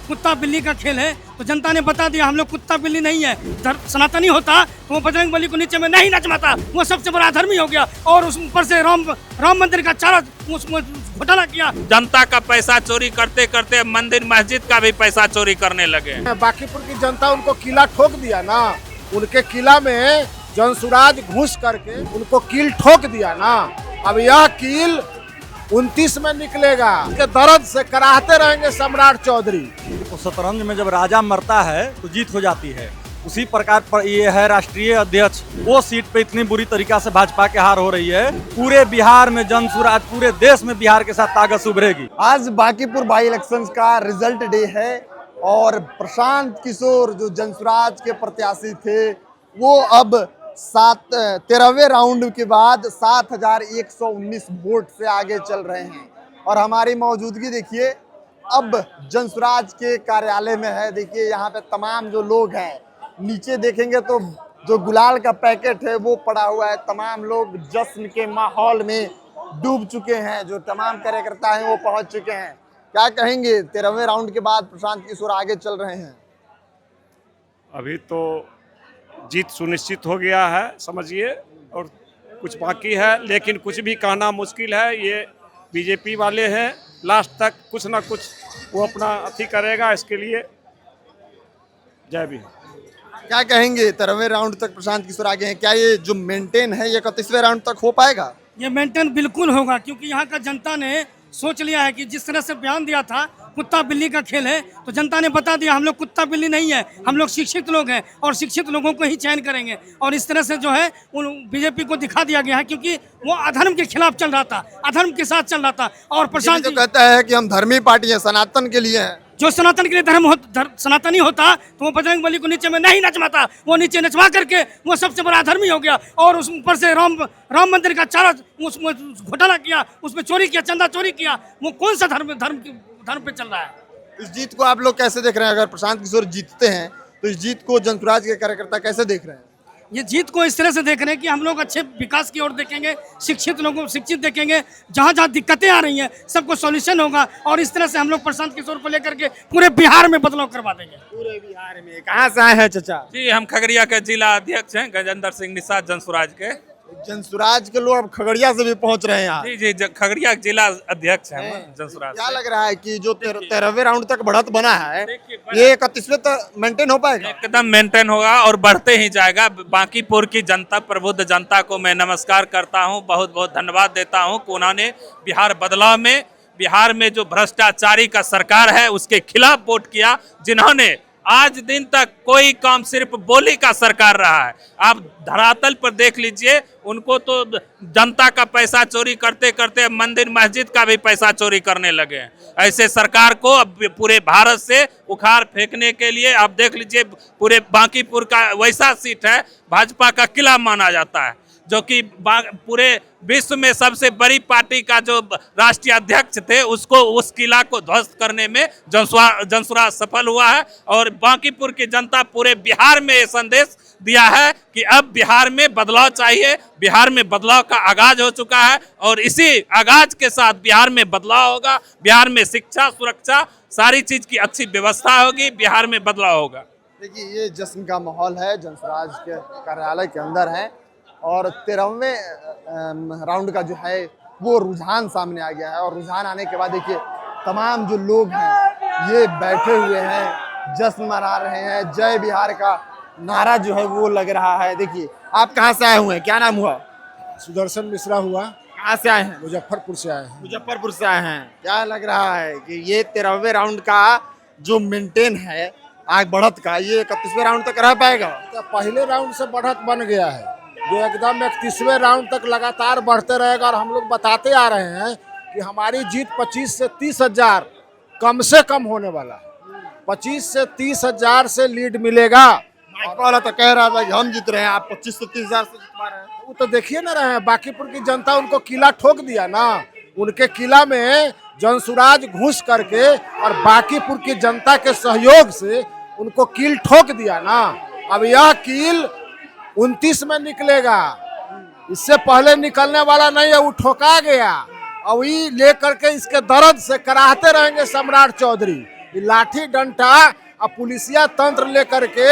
कुत्ता बिल्ली का खेल है, तो जनता ने बता दिया हम लोग कुत्ता बिल्ली नहीं है। सनातनी होता तो वो बजरंग बली को नीचे में नहीं नचवाता, वो सबसे बड़ा अधर्मी हो गया। और उस ऊपर से राम मंदिर का चारा घोटाला किया। जनता का पैसा चोरी करते करते मंदिर मस्जिद का भी पैसा चोरी करने लगे। बांकीपुर की जनता उनको किला ठोक दिया ना, उनके किला में जनसुराज घुस करके उनको कील ठोक दिया ना। अब यह कील 29 में निकलेगा, इसके दर्द से कराहते रहेंगे सम्राट चौधरी। तो शतरंज में जब राजा मरता है तो जीत हो जाती है, उसी प्रकार पर ये है राष्ट्रीय अध्यक्ष। वो सीट पे इतनी बुरी तरीका से भाजपा के हार हो रही है, पूरे बिहार में जनसुराज, पूरे देश में बिहार के साथ ताकत उभरेगी। आज बांकीपुर बाई इलेक्शंस का रिजल्ट डे है और प्रशांत किशोर जो जनसुराज के प्रत्याशी थे वो अब 13वें राउंड के बाद 7119 वोट से आगे चल रहे हैं। और हमारी मौजूदगी देखिए अब जनसुराज के कार्यालय में है। देखिए यहाँ पे तमाम जो लोग हैं, नीचे देखेंगे तो जो गुलाल का पैकेट है वो पड़ा हुआ है। तमाम लोग जश्न के माहौल में डूब चुके हैं, जो तमाम कार्यकर्ता हैं वो पहुंच चुके हैं। क्या कहेंगे, 13वें राउंड के बाद प्रशांत किशोर आगे चल रहे हैं? अभी तो जीत सुनिश्चित हो गया है समझिए, और कुछ बाकी है, लेकिन कुछ भी कहना मुश्किल है। ये बीजेपी वाले हैं, लास्ट तक कुछ ना कुछ वो अपना अथी करेगा, इसके लिए जय भी। क्या कहेंगे, 13वें राउंड तक प्रशांत किशोर आगे हैं, क्या ये जो मेंटेन है ये 31वें राउंड तक हो पाएगा? ये मेंटेन बिल्कुल होगा, क्योंकि यहाँ का जनता ने सोच लिया है कि जिस तरह से बयान दिया था कुत्ता बिल्ली का खेल है, तो जनता ने बता दिया हम लोग कुत्ता बिल्ली नहीं है, हम लोग शिक्षित लोग हैं और शिक्षित लोगों को ही चयन करेंगे। और इस तरह से जो है उन बीजेपी को दिखा दिया गया है, क्योंकि वो अधर्म के खिलाफ चल रहा था, अधर्म के साथ चल रहा था। और प्रशांत तो कहता है कि हम धर्मी पार्टी है, सनातन के लिए है। जो सनातन के लिए सनातनी होता तो वो बजरंग बली को नीचे में नहीं नचवाता, वो नीचे नचवा करके वो सबसे बड़ा अधर्मी हो गया। और उस ऊपर से राम मंदिर का चारा घोटाला किया, उसमें चोरी किया, चंदा चोरी किया। वो कौन सा धर्म पे चल रहा है? इस जीत को आप लोग कैसे देख रहे हैं? अगर प्रशांत किशोर जीतते हैं तो इस जीत को जनसुराज के कार्यकर्ता कैसे देख रहे हैं? ये जीत को इस तरह से देख रहे हैं कि हम लोग अच्छे विकास की ओर देखेंगे, शिक्षित लोगों को शिक्षित देखेंगे, जहाँ जहाँ दिक्कतें आ रही हैं सबको सॉल्यूशन होगा। और इस तरह से हम लोग प्रशांत किशोर को लेकर के पूरे बिहार में बदलाव करवा देंगे। पूरे बिहार में कहाँ से आए हैं चाचा? जी, हम खगड़िया के जिला अध्यक्ष हैं, गजेंद्र सिंह निषाद जनसुराज के। जनसुराज के लोग अब खगड़िया से भी पहुंच रहे हैं यहाँ। जी, खगड़िया जिला अध्यक्ष हैं जनसुराज। क्या लग रहा है कि जो 13वें राउंड तक बढ़त बना है ये 31वें तक मेंटेन हो पाएगा? एकदम मेंटेन होगा और बढ़ते ही जाएगा। बांकीपुर की जनता, प्रबुद्ध जनता को मैं नमस्कार करता हूं, बहुत बहुत धन्यवाद देता हूं कि उन्होंने बिहार में जो भ्रष्टाचारी का सरकार है उसके खिलाफ वोट किया, जिन्होंने आज दिन तक कोई काम सिर्फ बोली का सरकार रहा है। आप धरातल पर देख लीजिए, उनको तो जनता का पैसा चोरी करते करते मंदिर मस्जिद का भी पैसा चोरी करने लगे हैं। ऐसे सरकार को अब पूरे भारत से उखाड़ फेंकने के लिए आप देख लीजिए, पूरे बांकीपुर का वैसा सीट है भाजपा का किला माना जाता है, जो कि पूरे विश्व में सबसे बड़ी पार्टी का जो राष्ट्रीय अध्यक्ष थे उसको, उस किला को ध्वस्त करने में जनसुराज सफल हुआ है। और बांकीपुर की जनता पूरे बिहार में ये संदेश दिया है कि अब बिहार में बदलाव चाहिए, बिहार में बदलाव का आगाज हो चुका है और इसी आगाज के साथ बिहार में बदलाव होगा। बिहार में शिक्षा, सुरक्षा, सारी चीज की अच्छी व्यवस्था होगी, बिहार में बदलाव होगा। देखिए ये जश्न का माहौल है, जनसुराज के कार्यालय के अंदर है और 13वें राउंड का जो है वो रुझान सामने आ गया है। और रुझान आने के बाद देखिए तमाम जो लोग हैं ये बैठे हुए हैं, जश्न मना रहे हैं, जय बिहार का नारा जो है वो लग रहा है। देखिए आप कहाँ से आए हुए हैं, क्या नाम हुआ? सुदर्शन मिश्रा हुआ। कहाँ से आए हैं? मुजफ्फरपुर से आए हैं। मुजफ्फरपुर से आए हैं। क्या लग रहा है कि ये 13वें राउंड का जो मेंटेन है आगे बढ़त का, ये 31वें राउंड तक रह पाएगा? तो पहले राउंड से बढ़त बन गया है, जो एकदम 31वें राउंड तक लगातार बढ़ते रहेगा। और हम लोग बताते आ रहे हैं कि हमारी जीत 25 से 30 हजार कम से कम होने वाला है। 25 से 30 हजार से लीड मिलेगा। वाला तो कह रहा था कि हम जीत रहे हैं, आप 25 से 30 हजार से जितवा रहे हैं। वो तो देखिए ना रहे हैं, बांकीपुर की जनता उनको किला ठोक दिया ना, उनके किला में जनसुराज घुस करके और बांकीपुर की जनता के सहयोग से उनको कील ठोक दिया ना। अब यह कील 29 में निकलेगा, इससे पहले निकलने वाला नहीं है, वो ठोका गया। अब ये लेकर के इसके दर्द से कराहते रहेंगे सम्राट चौधरी। ये लाठी डंडा और पुलिसिया तंत्र लेकर के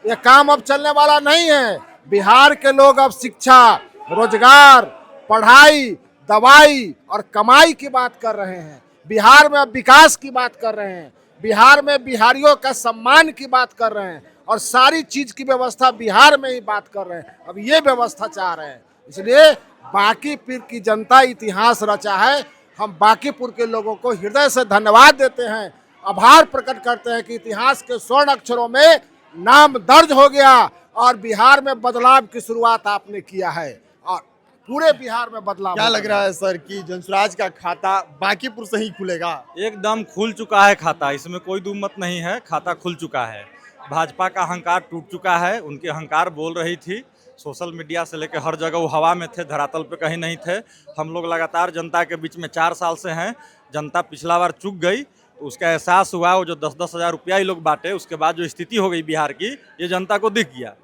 ये काम अब चलने वाला नहीं है। बिहार के लोग अब शिक्षा, रोजगार, पढ़ाई, दवाई और कमाई की बात कर रहे हैं। बिहार में अब विकास की बात कर रहे हैं। बिहार में बिहारियों का सम्मान की बात कर रहे हैं और सारी चीज की व्यवस्था बिहार में ही बात कर रहे हैं। अब ये व्यवस्था चाह रहे हैं। इसलिए बांकीपुर की जनता इतिहास रचा है। हम बांकीपुर के लोगों को हृदय से धन्यवाद देते हैं, आभार प्रकट करते हैं कि इतिहास के स्वर्ण अक्षरों में नाम दर्ज हो गया और बिहार में बदलाव की शुरुआत आपने किया है और पूरे बिहार में बदलाव। क्या लग रहा है सर कि जनसुराज का खाता बांकीपुर से ही खुलेगा? एकदम खुल चुका है खाता, इसमें कोई दो मत नहीं है। खाता खुल चुका है। भाजपा का अहंकार टूट चुका है। उनके अहंकार बोल रही थी, सोशल मीडिया से लेकर हर जगह वो हवा में थे, धरातल पे कहीं नहीं थे। हम लोग लगातार जनता के बीच में 4 साल से हैं। जनता पिछला बार चूक गई तो उसका एहसास हुआ। वो जो 10-10 हज़ार रुपया ही लोग बांटे, उसके बाद जो स्थिति हो गई बिहार की, ये जनता को दिख गया।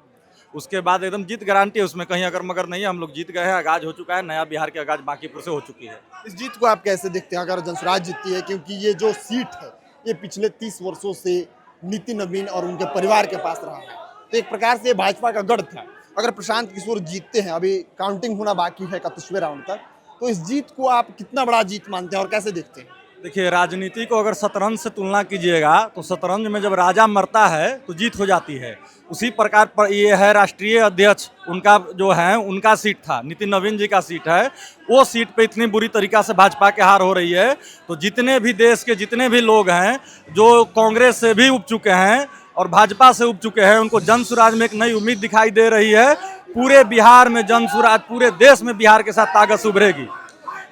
उसके बाद एकदम जीत गारंटी है, उसमें कहीं अगर मगर नहीं है। हम लोग जीत गए हैं, आगाज हो चुका है। नया बिहार की आगाज बांकीपुर से हो चुकी है। इस जीत को आप कैसे देखते हैं अगर जनसुराज जीतती है? क्योंकि ये जो सीट है ये पिछले 30 वर्षों से नितिन नवीन और उनके परिवार के पास रहा है, तो एक प्रकार से भाजपा का गढ़ था। अगर प्रशांत किशोर जीतते हैं, अभी काउंटिंग होना बाकी है 31वें राउंड तक, तो इस जीत को आप कितना बड़ा जीत मानते हैं और कैसे देखते हैं? देखिए, राजनीति को अगर शतरंज से तुलना कीजिएगा तो शतरंज में जब राजा मरता है तो जीत हो जाती है। उसी प्रकार पर ये है राष्ट्रीय अध्यक्ष, उनका जो है उनका सीट था, नितिन नवीन जी का सीट है। वो सीट पे इतनी बुरी तरीक़ा से भाजपा के हार हो रही है, तो जितने भी देश के जितने भी लोग हैं जो कांग्रेस से भी उब चुके हैं और भाजपा से उब चुके हैं, उनको जनसुराज में एक नई उम्मीद दिखाई दे रही है। पूरे बिहार में जनसुराज, पूरे देश में बिहार के साथ ताकत से उभरेगी।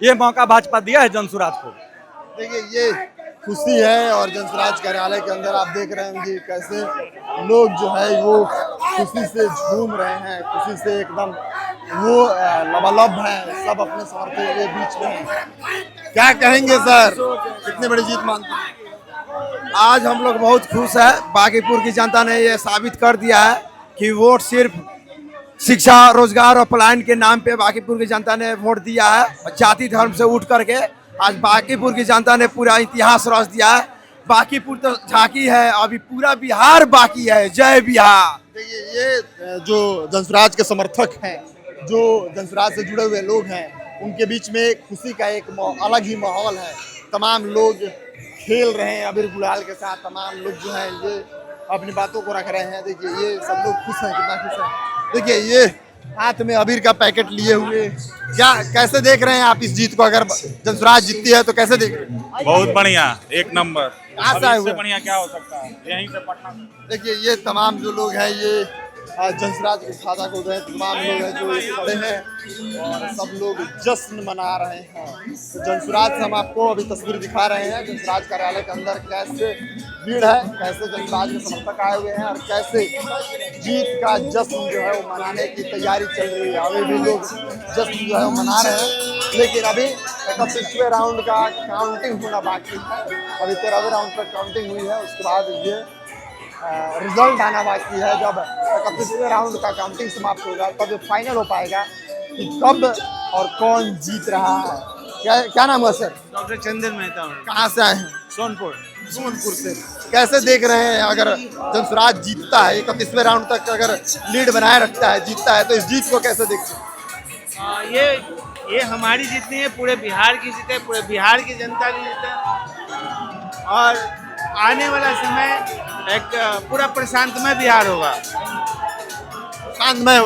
ये मौका भाजपा दिया है जनसुराज को। देखिए, ये खुशी है और जनसुराज कार्यालय के अंदर आप देख रहे हैं कि कैसे लोग जो है वो खुशी से झूम रहे हैं, खुशी से एकदम वो लबालब हैं, सब अपने समर्थकों के बीच में हैं। क्या कहेंगे सर, कितनी बड़ी जीत मानते हैं? आज हम लोग बहुत खुश है। बांकीपुर की जनता ने ये साबित कर दिया है कि वोट सिर्फ शिक्षा, रोजगार और पलायन के नाम पे बांकीपुर की जनता ने वोट दिया है। जाति धर्म से उठ करके आज बांकीपुर की जनता ने पूरा इतिहास रच दिया है। बांकीपुर तो झांकी है, अभी पूरा बिहार बाकी है। जय बिहार। देखिए, ये जो जनसुराज के समर्थक हैं, जो जनसुराज से जुड़े हुए लोग हैं, उनके बीच में खुशी का एक अलग ही माहौल है। तमाम लोग खेल रहे हैं अबीर गुलाल के साथ, तमाम लोग जो हैं ये अपनी बातों को रख रहे हैं। देखिए, ये सब लोग खुश हैं, कितना खुश हैं। देखिए, ये हाथ में अबीर का पैकेट लिए हुए, क्या कैसे देख रहे हैं आप इस जीत को? अगर जनसुराज जीतती है तो कैसे देख रहे हैं? बहुत बढ़िया, एक नंबर। कहाँ से आए हुए? बढ़िया क्या हो सकता है, यहीं से पटना। देखिए, ये तमाम जो लोग हैं ये जनसुराज के खाता को गए, तमाम लोग हैं जो खड़े हैं और सब लोग जश्न मना रहे हैं। तो जनसुराज से हम आपको अभी तस्वीर दिखा रहे हैं जनसुराज कार्यालय के अंदर कैसे भीड़ है, कैसे जनसुराज के समर्थक आए हुए हैं और कैसे जीत का जश्न जो है वो मनाने की तैयारी चल रही है। अभी भी लोग जश्न जो है वो मना रहे हैं, लेकिन अभी 31वें राउंड का काउंटिंग होना बाकी है। अभी 13वें राउंड तक काउंटिंग हुई है, उसके बाद ये रिजल्ट आना बाकी है। जब 31वें राउंड का काउंटिंग समाप्त होगा तब ये फाइनल हो पाएगा कि कब और कौन जीत रहा है। क्या नाम है सर? डॉक्टर चंदन मेहता। कहाँ से आए हैं? सोनपुर। सोनपुर से। कैसे देख रहे हैं अगर जनसुराज जीतता है, 31वें राउंड तक अगर लीड बनाए रखता है, जीतता है, तो इस जीत को कैसे देखते हैं? ये हमारी जीत नहीं है, पूरे बिहार की जीत है, पूरे बिहार की जनता की जीत है और आने वाला समय एक पूरा प्रशांतमय बिहार होगा। शांतमय हो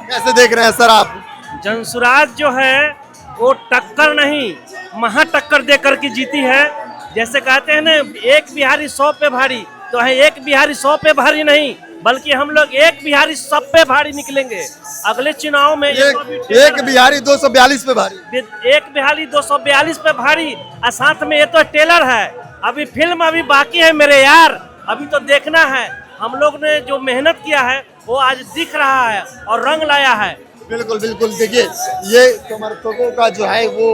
कैसे देख रहे हैं सर आप? जनसुराज जो है वो टक्कर नहीं, महा टक्कर दे करके जीती है। जैसे कहते हैं ना, एक बिहारी 100 पे भारी, तो है एक बिहारी 100 पे भारी नहीं, बल्कि हम लोग एक बिहारी सब पे भारी निकलेंगे। अगले चुनाव में एक बिहारी 242 पे भारी, एक बिहारी 242 पे भारी और साथ में ये तो टेलर है। अभी फिल्म अभी बाकी है मेरे यार, अभी तो देखना है। हम लोग ने जो मेहनत किया है वो आज दिख रहा है और रंग लाया है। बिल्कुल बिल्कुल। देखिए, ये समर्थकों का जो है वो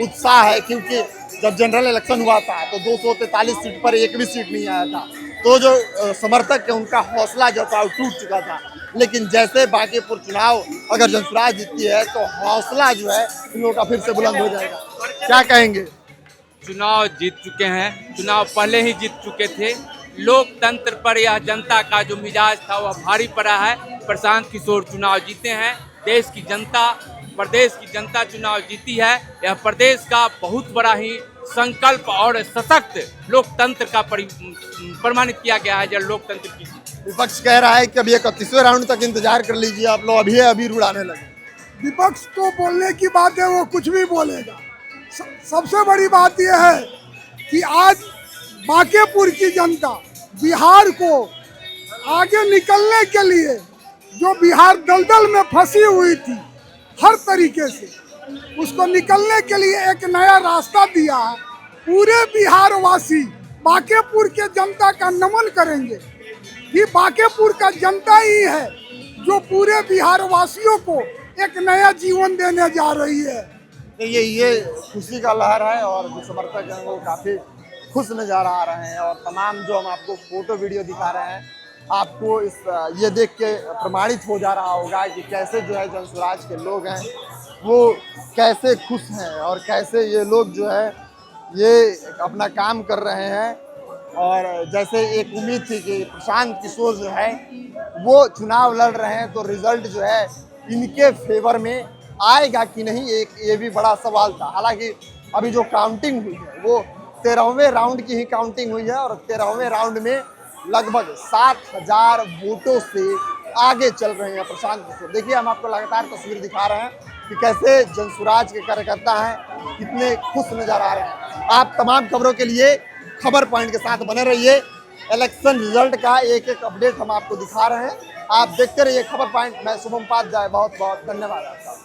उत्साह है, क्योंकि जब जनरल इलेक्शन हुआ था तो 243 सीट पर एक भी सीट नहीं आया था, तो जो समर्थक है उनका हौसला जो था वो टूट चुका था। लेकिन जैसे बांकीपुर चुनाव अगर जनसुराज जीतती है तो हौसला जो है इन लोगों का फिर से बुलंद हो जाएगा। क्या कहेंगे? चुनाव जीत चुके हैं, चुनाव पहले ही जीत चुके थे। लोकतंत्र पर यह जनता का जो मिजाज था वह भारी पड़ा है। प्रशांत किशोर चुनाव जीते हैं, देश की जनता, प्रदेश की जनता चुनाव जीती है। यह प्रदेश का बहुत बड़ा ही संकल्प और सशक्त लोकतंत्र का प्रमाणित किया गया है। जब लोकतंत्र की विपक्ष कह रहा है कि अभी 31वें राउंड तक इंतजार कर लीजिए, आप लोग अभी उड़ाने लगे। विपक्ष तो बोलने की बात है, वो कुछ भी बोलेगा। सबसे बड़ी बात यह है कि आज बांकेपुर की जनता बिहार को आगे निकलने के लिए, जो बिहार दलदल में फंसी हुई थी हर तरीके से, उसको निकलने के लिए एक नया रास्ता दिया है। पूरे बिहार वासी बांकेपुर के जनता का नमन करेंगे कि बांकेपुर का जनता ही है जो पूरे बिहार वासियों को एक नया जीवन देने जा रही है। ये खुशी का लहर है और जो समर्थक हैं वो काफ़ी खुश नज़र आ रहे हैं। और तमाम जो हम आपको फोटो वीडियो दिखा रहे हैं, आपको ये देख के प्रमाणित हो जा रहा होगा कि कैसे जो है जनसुराज के लोग हैं वो कैसे खुश हैं और कैसे ये लोग जो है ये अपना काम कर रहे हैं। और जैसे एक उम्मीद थी कि प्रशांत किशोर जो है वो चुनाव लड़ रहे हैं, तो रिजल्ट जो है इनके फेवर में आएगा कि नहीं, एक ये भी बड़ा सवाल था। हालांकि अभी जो काउंटिंग हुई है वो 13वें राउंड की ही काउंटिंग हुई है और 13वें राउंड में लगभग 7000 वोटों से आगे चल रहे हैं प्रशांत किशोर। देखिए, हम आपको लगातार तस्वीर दिखा रहे हैं कि कैसे जनसुराज के कार्यकर्ता हैं, कितने खुश नजर आ रहे हैं। आप तमाम खबरों के लिए खबर पॉइंट के साथ बने रहिए। इलेक्शन रिजल्ट का एक एक अपडेट हम आपको दिखा रहे हैं, आप देखते रहिए खबर पॉइंट। मैं शुभम उपाध्याय, बहुत बहुत धन्यवाद आपका।